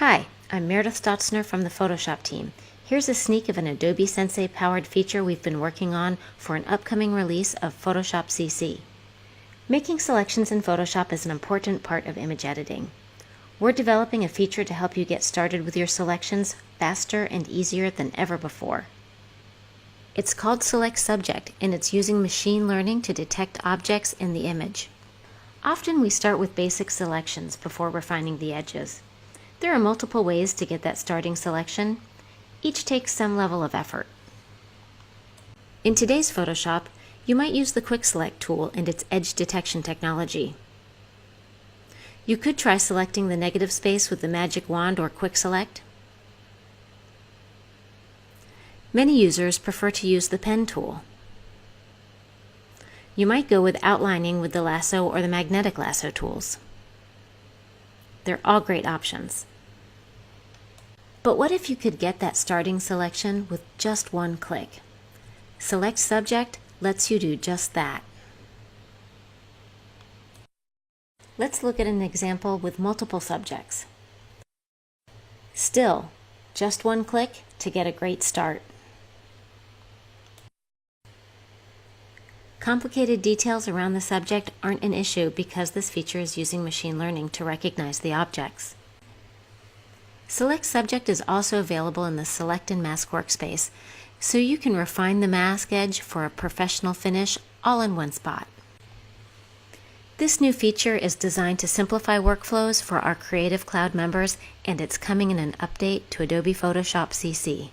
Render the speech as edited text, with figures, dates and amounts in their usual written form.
Hi, I'm Meredith Stotzner from the Photoshop team. Here's a sneak of an Adobe Sensei powered feature we've been working on for an upcoming release of Photoshop CC. Making selections in Photoshop is an important part of image editing. We're developing a feature to help you get started with your selections faster and easier than ever before. It's called Select Subject, and it's using machine learning to detect objects in the image. Often we start with basic selections before refining the edges. There are multiple ways to get that starting selection. Each takes some level of effort. In today's Photoshop, you might use the Quick Select tool and its edge detection technology. You could try selecting the negative space with the magic wand or Quick Select. Many users prefer to use the pen tool. You might go with outlining with the lasso or the magnetic lasso tools. They're all great options. But what if you could get that starting selection with just one click? Select Subject lets you do just that. Let's look at an example with multiple subjects. Still, just one click to get a great start. Complicated details around the subject aren't an issue because this feature is using machine learning to recognize the objects. Select Subject is also available in the Select and Mask workspace, so you can refine the mask edge for a professional finish all in one spot. This new feature is designed to simplify workflows for our Creative Cloud members, and it's coming in an update to Adobe Photoshop CC.